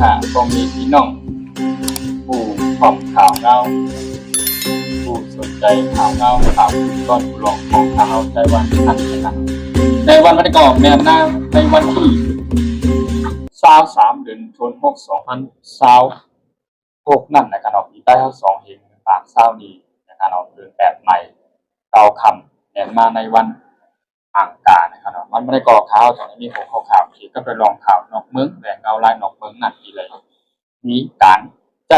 ค่ะก็มีพี่น้องผู้พร้อมข่าวเงาผู้สนใจข่าวเงาข่าวก้อนผู้หลอกของข่าวไต้หวันนั่นนะครับในวันนี้ก็แม่นาในวันที่23เดือนธันวาคม2026นั่นนะครับปีใต้เฮา2เฮงปาก20นี้นะครับเดือน8ใหม่เก่าคำแม่นมาในวันอ่างกานะครับมันไม่ได้ก่อข่าวตอนนี้มีหัวข้อข่าวที่ก็ไปลองข่าวนอกเมืองแหล่งเอาลายนอกเมืองนั่นอีเลยมีการใจ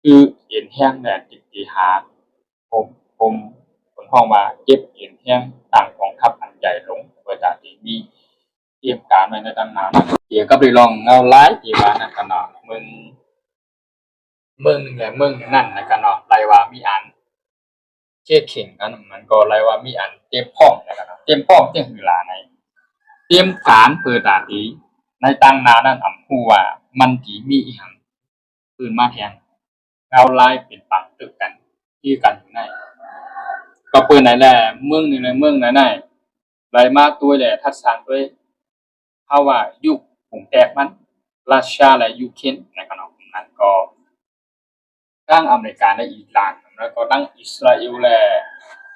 คือเห็นแห้งแหล่ติดตีหาผมคนห้องมาเก็บเห็นแห้งต่างกองทัพอันใหญ่ลงเพื่อจะที่มีเตรียมการไว้ในตั้งนานเดี๋ยวก็ไปลองเอาลายที่ว่านั่นกันเนาะเมืองนึงแหละเมืองนั่นนะครับเนาะไรว่ามีอันเช็คเข่งกันมันก็ไรว่ามีอันเตรียมพร้อมนะครับเตรียมพร้อมเตรียมเวลาในเตรียมการเปิดตาดีในตั้งนานั้นอำผู้ว่ามันสิมีอีหยังปืนมาแทนเอาลายเป็นปังตึกกันที่กันอยู่ในก็ปืนไหนแหละเมืองนึงในเมืองไหนไหนไรมาตัวแหละทัดสานด้วยเฮาว่ายุคผงแตกมันรัสเซียและยูเครนนะครับเนาะนั้นก็ทั้งอเมริกาและอิหร่านแล้วก็ทั้งอิสราเอลและ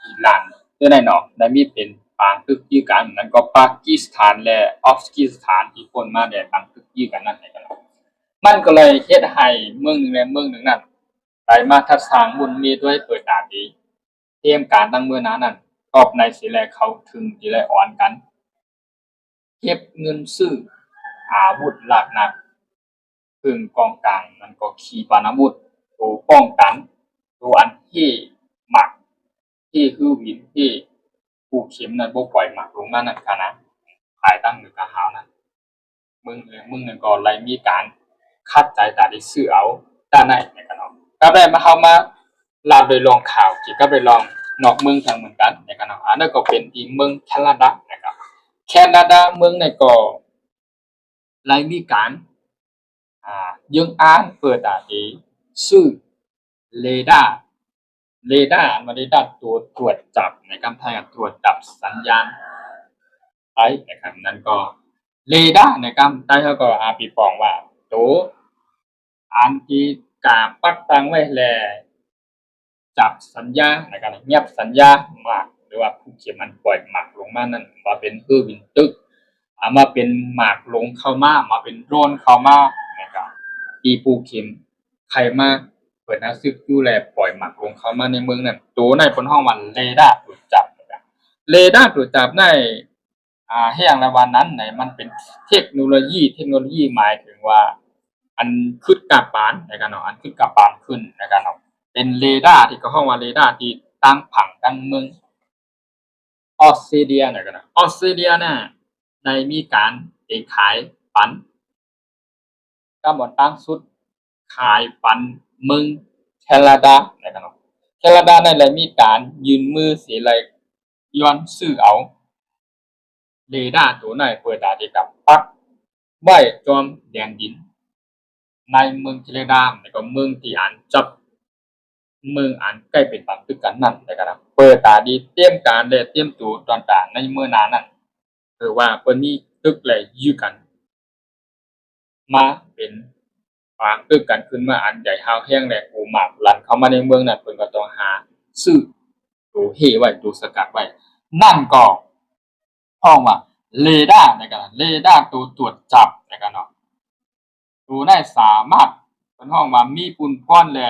อิหร่านด้วยในเนาะได้มีเป็นปางตึกยื้อกันนั้นก็ปากีสถานและอัฟกานิสถานที่คนมาได้ปางตึกยื้อกันนั่นนะครับมันก็เลยเฮ็ดให้เมืองนึงและเมืองนึงนั้นได้มาทัดสร้างบุญมีด้วยเปิดตาดีเตรียมการตั้งเมื่อนั้นกอบในสิแลเขาถึงสิแลอ่อนกันเก็บเงินซื้ออาวุธหลักหนักพึ่งกองกลางมันก็ขีปนาวุธตัวป้องกันตัวอันที่หมักที่คือวินที่ผู้เข็มนั้นบ่ปล่อยหมักลงมานั่นค่ะนะภายตั้งหรือกะหาวนั้นมึงนั่นก็เลยมีการคัดใจตาได้ซื้อเอาด้านในนะครับเนาะก็ได้มาเฮามาลาดโดยลองข่าวที่ก็ไปลองนอกเมืองทางเหมือนกันนะครับเนาะอันนั้นก็เป็นที่เมืองแคนาดานะครับแคนาดาเมืองในก็เลยมีการยังอ่านเปิดตาดีซื้อเรดาร์มาเรดาร์ตัวตรวจจับในการทำตรวจจับสัญญาณไปนะครับนั่นก็เรดาร์ในการใต้เขาก็ปีปองว่าตัวอันที่กาปักตั้งไว้แลจับสัญญาในการเงียบสัญญาหมากหรือว่าผู้เขียนมันปล่อยหมากลงมานั่นมาเป็นวินตึกมาเป็นหมากลงเข้ามาเป็นโดรนเข้ามานะครับที่ผู้เขียนใครมาเปิดหน้าซึกอยู่แลปล่อยหมากลงเข้ามาในเมืองนั่นตัวในบนห้องวันเรดาร์ตรวจจับนะครับเรดาร์ตรวจจับในให้อย่างในวันนั้นไหนมันเป็นเทคโนโลยีหมายถึงว่าอันขึ้นกาปานในการเนาะอันขึ้นกาปานขึ้นในการเนาะเป็นเรดาร์ที่เขาห้องว่าเรดาร์ที่ตั้งผังตั้งเมืองออสเตรเลียในกันนะออสเตรเลียน่ะในมีการขายปันก็บ่ตั้งสุดขายปันเมืองแคนาดาในกันเนาะแคนาดานั่นแหละมีการยืนมือสิเลยย้อนซื้อเอาเรดาร์ตัวไหนเปิดตาที่กับปักไว้จอมแดนดินในเมืองแคนาดาแล้วก็เมืองที่อันจับเมืองอันใกล้เป็นปังตึกกันนั่นนะครับเปิดตาดีเตรียมการและเตรียมตัวต่างๆในเมื่อนั้นนั่นคือว่าเปิ้นมีตึกและยื้อกันมาเป็นปางตึกกันขึ้นมาอันใหญ่ฮาวแห้งและกูหมากลันเข้ามาในเมืองนั้นเพิ่นก็ต้องหาซื้อตัวเฮไว้ตัวสกัดไว้นั่นก็ห้องว่าเรดาร์นะครับเรดาร์ตัวตรวจจับนะครับเนาะตัวได้สามารถเพิ่นห้องว่ามีปุ่นพรและ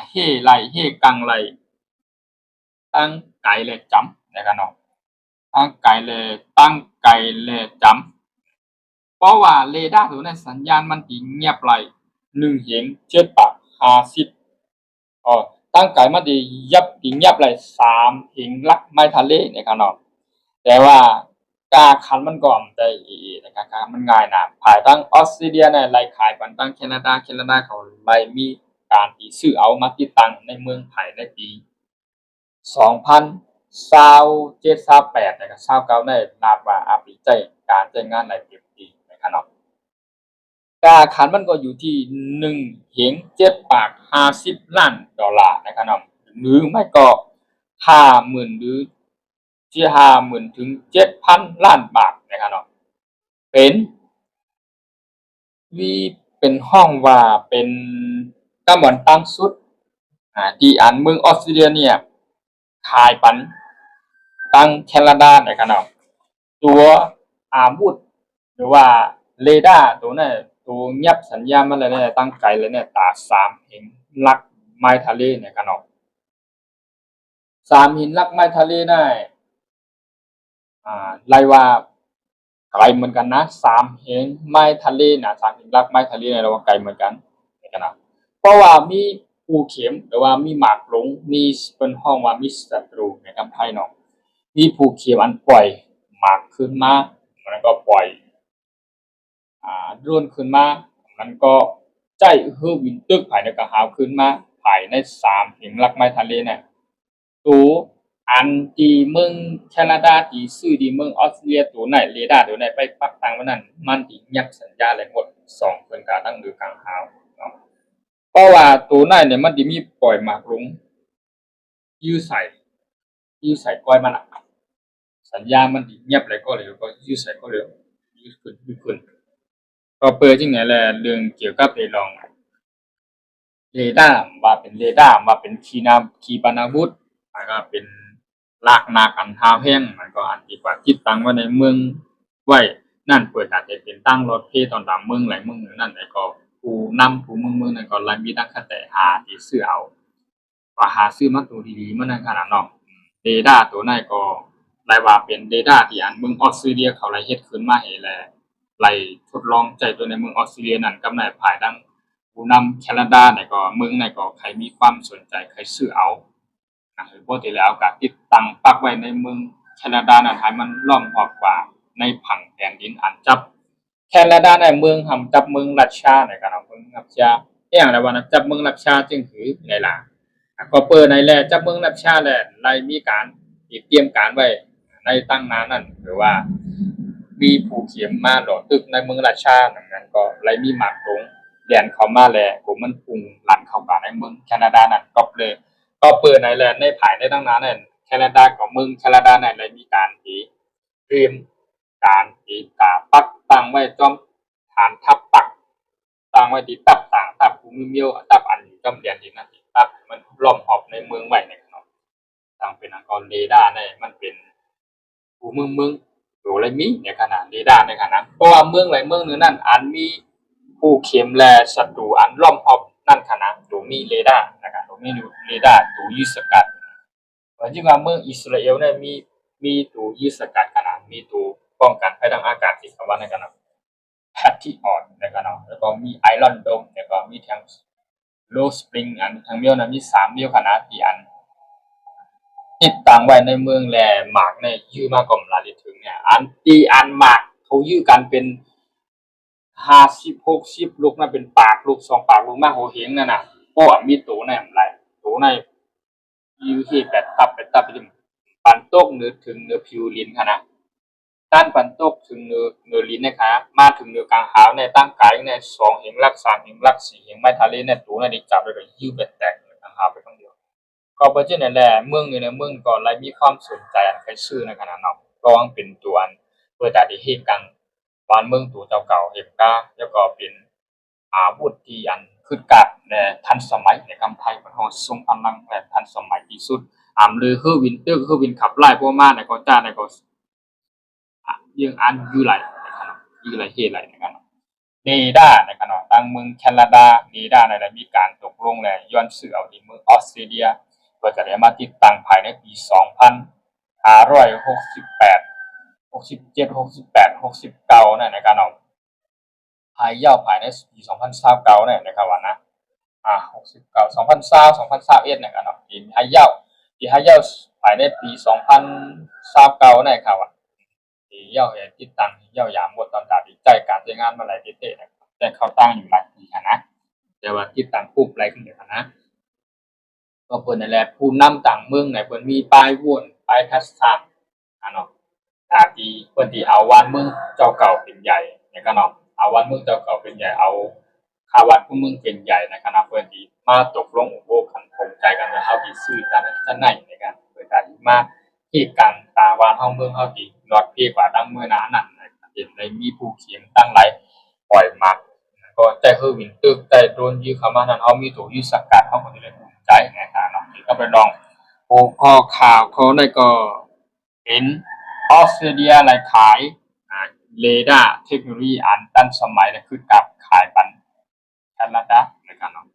เฮไหลเฮกังไหลตั้งไก่และจำนะครับเนาะตั้งไก่และจำเพราะว่าเรดาร์ตัวนั้นสัญญาณมันสิเงียบไหล1เหง7ปาก50ตั้งไก่มันสิเงียบไหล3เหงลักไม้ทะเลนะครับเนาะแต่ว่ากาคันมันก็ได้นะครับมันง่ายนะภายตั้งออสเตรเลียเนี่ยไล่ขายปันตั้งแคนาดาเขาไล่มีการที่ซื้อเอามาติดตั้งในเมืองไทยในปี2027-28นะครับ29ได้นับว่าปีใจการใช้งานได้เต็มที่นะครับเนาะกาคันมันก็อยู่ที่1เหง7ปาก50ล้านดอลลาร์นะครับเนาะหรือไม่ก็50,000หรือ50,000ถึง 7,000 ล้านบาทนะครับเนาะเป็น เป็นห้องว่าเป็นก็เหมือนตามสุดที่อันเมืองออสเตรเลียเนี่ยขายปันตั้งแคนาดานะครับเนาะตัวอาวุธหรือว่าเรดาร์ตัวนั้นตัวยับสัญญาณมาเลยเนี่ยตั้งไกลเลยเนี่ยตา3เห็นลักไม้ทะเลเนี่ยกันเนาะ3หินลักไม้ทะเลได้ไล่ว่าไกลเหมือนกันนะ3เห็นไม้ทะเลนะ3หินลักไม้ทะเลเนี่ยเราว่าไกลเหมือนกันนะครับเนาะเพราะว่ามีภูเข็มหรือว่ามีหมากหลงมีเป็นห้องว่ามีศัตรูในกำไพ่เนาะมีภูเข็มอันปล่อยหมากขึ้นมามันก็ปล่อยร่วนขึ้นมามันก็ใจฮือวินตึกภายในกระหาวขึ้นมาภายใน3หินลักไม้ทะเลเนี่ยตัวอันที่เมืองแคนาดาที่ซื้อที่เมืองออสเตรเลียตัวไหนเรดาร์ตัวไหนไปปักตั้งไว้นั่นมันที่ยับสัญญาณอะไรหมด2เพิ่นก็ตั้งอยู่กลางหาวเนาะเพราะว่าตัวไหนเนี่ยมันสิมีปล่อยหมากลงอยู่ใส่ก้อยมันสัญญาณมันสิเงียบเลยก็เลยก็อยู่ใส่ก็เลยอยู่ขึ้นก็เปิดจังได๋แหละเรื่องเกี่ยวกับไอ้ลองเรดาร์ว่าเป็นเรดาร์ว่าเป็นขีปนาวุธแล้วก็เป็นลากนากันหาแพงมันก็อันที่ว่าติดตั้งไว้ในเมืองไว้นั่นเปิดอาจจะเป็นตั้งรถเพตอนตามเมืองหลายเมืองนั่นแล้วก็ผู้นำผู้เมืองนั้นก็เลยมีตั้งคแต่หาที่ซื้อเอาว่าหาซื้อมาตัวดีๆมานั่นขนาดเนาะเรดาร์ตัวนั้นก็ได้ว่าเป็นเรดาร์ที่อันเมืองออสเตรเลียเขาได้เฮ็ดขึ้นมาให้แลไล่ทดลองใจตัวในเมืองออสเตรเลียนั่นกับในภายดังผู้นำแคนาดาเนี่ยก็เมืองไหนก็ใครมีความสนใจใครซื้อเอาปกติแล้วก็ติดตั้งปักไว้ในเมืองแคนาดานั่นให้มันล้อมรอบกว่าในผังแผ่นดินอันจับแคนาดาในเมืองหำจับเมืองรัสเซียในกันเมืองรัสเซียอย่างไรว่าจับเมืองรัสเซียจึงคือในล่ะก็เปิดในแลจับเมืองรัสเซียแลไล่มีการเตรียมการไว้ในตั้งนานนั่นหรือว่ามีผู้เขียมมาหลอตึกในเมืองรัสเซียนั่นก็ไล่มีหมากลงเรียนเข้ามาแลกูมันพุ่งหลันเข้ามาในเมืองแคนาดานั่นก็เลยก็เปิดในแลในภายในตั้งนานนั่นแคนาดากับเมืองแคนาดานั่นเลยมีการเตรียมการตาปักตั้งไว้จอมฐานทัพปักตั้งไว้ที่ตับต่างตับภูมิเมียวตับอันจอมเรียนที่นั่นตับมันล้อมรอบในเมืองไว้ในขนมตั้งเป็นอังกอรเรดาร์ในมันเป็นภูมิเมืองโดไรมีในขนาดเรดาร์ในขนาดเพราะว่าเมืองหลายเมืองนึงนั่นอันมีผู้เข็มและศัตรูอันล้อมรอบนั่นขนาดโดมีเรดาร์นะครับโดมีเรดาร์ตัวยึดสกัดเหมือนที่ว่าเมืองอิสราเอลเนี่ยมีตัวยึดสกัดขนาดมีตัวป้องกันภัยทางอากาศที่เขาว่าในขนาดแพทที่อ่อนในขนาดแล้วก็มีไอรอนโดมแล้วก็มีทั้งโลสปริงอันทั้งเมียวนะมี3เมียวขนาดที่อันติดตั้งไว้ในเมืองแลหมากในยื้อมากกว่าลาลิถึงเนี่ยอันที่อันหมากเขายื้อกันเป็น50 60ลูกนั่นเป็นปากลูก2ปากลูกมาโหเฮงนั่นน่ะเพราะมีตัวในหลายตัวในอยู่ที่8 ตับไปถึงปันตกเนื้อถึงเนื้อผิวลิ้นขนาดด้านปันตกถึงเนื้อลิ้นนะครับมาถึงเนื้อกลางหาวในตั้งกายใน2เห็นลัก3เห็นลัก4เห็นไม้ทะเลในตัวในจับได้ก็ยื้อแตกกลางหาวไปทั้งเดียวก็เพราะฉะนั้นแหละเมืองนี้ในเมืองก็เลยมีความสนใจอันใครซื้อในขนาดเนาะก็วังเป็นตัวอันเพื่อจะได้เฮ็ดกันบ้านเมืองตัวเจ้าเก่าเฮ็ดกาแล้วก็เป็นอาวุธที่อันคึกกักและทันสมัยในคำไทยมันฮ้อทรงพลังและทันสมัยที่สุดลือคือวินเตอร์คือวินขับไล่พวกมาในก็จ้าในก็ยังอันอยู่ไหลนะครับอยู่ไหลเฮไหลนะครับเนด้านะครับเนาะทางเมืองแคนาดาเนด้าได้มีการตกลงแล้วย้อนซื้อเอาที่เมืองออสเตรเลียก็จะได้มาติดตั้งภายในปี2568 67 68 69นั่นนะครับเนาะภายยาวภายในปี2029นั่นนะครับว่านะ69 2020 2021นะครับเนาะที่ให้ยาวภายในปี2029นั่นครับว่าที่ยาวติดตั้งยาวยามหมดตอนตาดีใจการใช้งานมาหลายเตะนะครับแต่เขาตั้งอยู่หลายปีนะแต่ว่าติดตั้งปุ๊บไรขึ้นเดี๋ยวนะก็เพิ่นนั่นแหละผู้นำต่างเมืองเนี่ยเพิ่นมีป้ายวนป้ายทัศน์เนาะที่เพิ่นที่เอาวันเมืองเจ้าเก่าเป็นใหญ่นะครับเนาะเอาวันเมืองเจ้าเก่าเป็นใหญ่เอาค่าวัดผู้เมืองเป็นใหญ่นะครับเพิ่นที่มาตกลงโอ้คันคงใจกันว่าเฮาสิซื้อจังไหนในการเพิ่นก็มาที่กลางตาว่านเฮาเมืองเฮาสิรอดพี่กว่าดังมื้อหน้านั้นเห็นได้มีผู้เขียนตั้งหลายปล่อยมักก็ ก็แต่คือวินตึกแต่โดนยื้อเข้ามานั้นเขามีตัวยื้อสกัดเขาก็จะได้ภูมิใจนะครับเนาะที่ก็ไปลองโอ้ข้อข่าวเขาได้ก็เห็นออสเตรเลียอะไรขายเรดาร์เทคโนโลยีอันตั้งสมัยและคือกับขายปันแคนาดานะครับเนาะ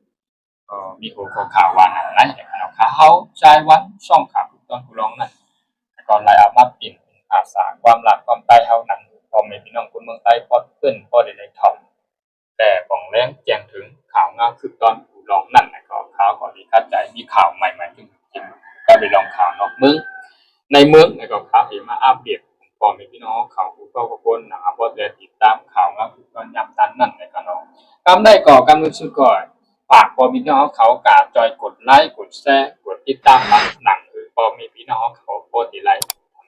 ก็มีหัวข้อข่าวว่านั้นนะครับเนาะเขาใช้วันช่องข่าวทุกตอนผู้ร้องนั้นก่อนไล่เอามาเปลี่ยนเป็นภาษาความหลักความใต้เฮานั้นพอแม่พี่น้องคนเมืองใต้พอขึ้นพอได้ท่องแต่ของแรงแจ้งถึงข่าวงามคือตอนผู้ร้องนั่นนะก็ข่าวก็ดีเข้าใจมีข่าวใหม่ๆจริงๆก็ไปลองข่าวนอกเมืองในเมืองแล้วก็ข่าวที่มาอัปเดตพอแม่พี่น้องข่าวผู้เข้ากับคนนะครับบ่ได้ติดตามข่าวงามคือตอนยามตันนั่นนะครับเนาะกำได้ก่อกำมือสุดก่อนฝากพอพี่น้องเขากาจอยกดไลค์กดแชร์กดติดตามหนังคือพอมีพี่น้องเขาโพสต์ทีไร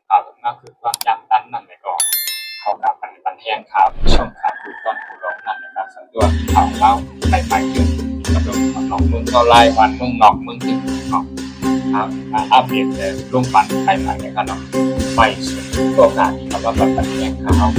ข่าวงามคือตอนยามตันนั่นเลยก็เขากับปันแห้งข่าวช่องข่าวคือตอนผู้ร้องนั่นนะครับส่วนตัวข่าวเล่าไปเกินกระโดดนอกเมืองก็ไล่วันเมืองนอกเมืองถึงเนาะครับมาอัปเดตร่วมปันไปนะครับเนาะไปสุดโอกาสที่เขาว่าปันแห้งข่าว